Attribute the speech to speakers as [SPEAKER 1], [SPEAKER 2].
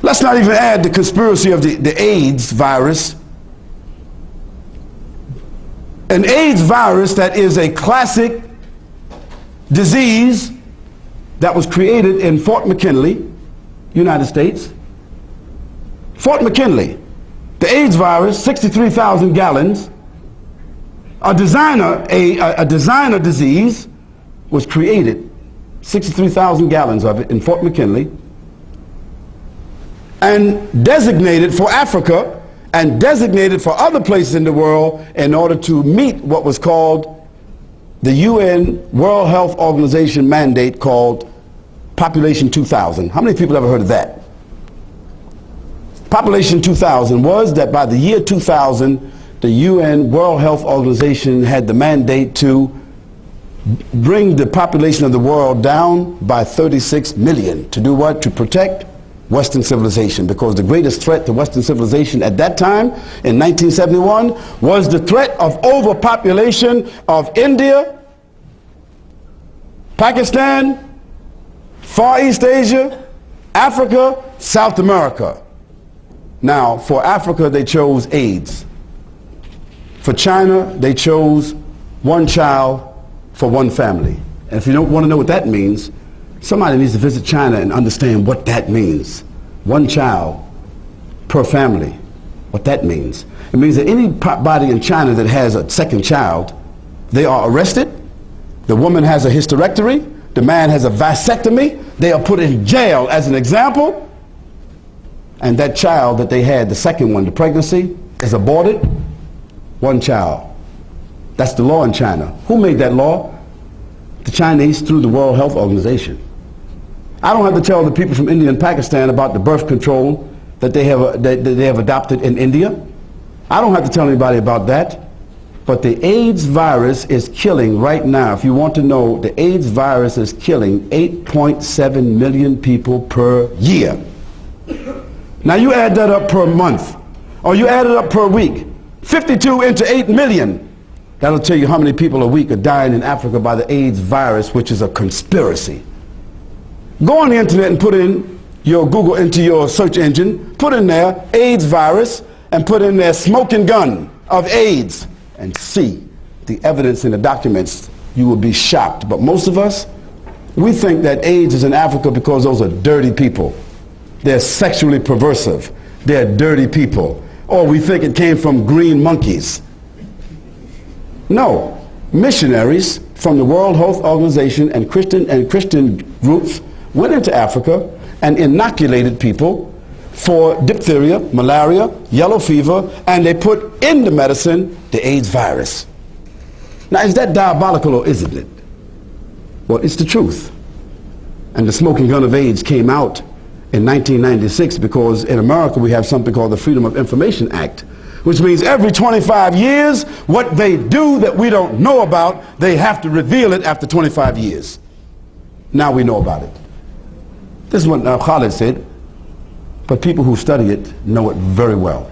[SPEAKER 1] Let's not even add the conspiracy of the AIDS virus. An AIDS virus that is a classic disease that was created in Fort McKinley, United States. Fort McKinley, the AIDS virus, 63,000 gallons. A designer disease was created, 63,000 gallons of it in Fort McKinley, and designated for Africa and designated for other places in the world in order to meet what was called the UN World Health Organization mandate called Population 2000. How many people ever heard of that? Population 2000 was that by the year 2000, the UN World Health Organization had the mandate to bring the population of the world down by 36 million. To do what? To protect Western civilization, because the greatest threat to Western civilization at that time, in 1971, was the threat of overpopulation of India, Pakistan, Far East Asia, Africa, South America. Now, for Africa, they chose AIDS. For China, they chose one child for one family. And if you don't want to know what that means, somebody needs to visit China and understand what that means. One child per family, what that means. It means that anybody in China that has a second child, they are arrested, the woman has a hysterectomy, the man has a vasectomy, they are put in jail as an example, and that child that they had, the second one, the pregnancy, is aborted. One child. That's the law in China. Who made that law? The Chinese, through the World Health Organization. I don't have to tell the people from India and Pakistan about the birth control that they have adopted in India. I don't have to tell anybody about that. But the AIDS virus is killing right now. If you want to know, the AIDS virus is killing 8.7 million people per year. Now you add that up per month, or you add it up per week. 52 into 8 million. That'll tell you how many people a week are dying in Africa by the AIDS virus, which is a conspiracy. Go on the internet and put in your Google, into your search engine, put in there AIDS virus, and put in there smoking gun of AIDS, and see the evidence in the documents. You will be shocked. But most of us, we think that AIDS is in Africa because those are dirty people. They're sexually perversive. They're dirty people. Or we think it came from green monkeys. No. Missionaries from the World Health Organization and Christian groups went into Africa and inoculated people for diphtheria, malaria, yellow fever, and they put in the medicine the AIDS virus. Now, is that diabolical or isn't it? Well, it's the truth. And the smoking gun of AIDS came out in 1996 because in America we have something called the Freedom of Information Act, which means every 25 years, what they do that we don't know about, they have to reveal it after 25 years. Now we know about it. This is what Khalid said, but people who study it know it very well.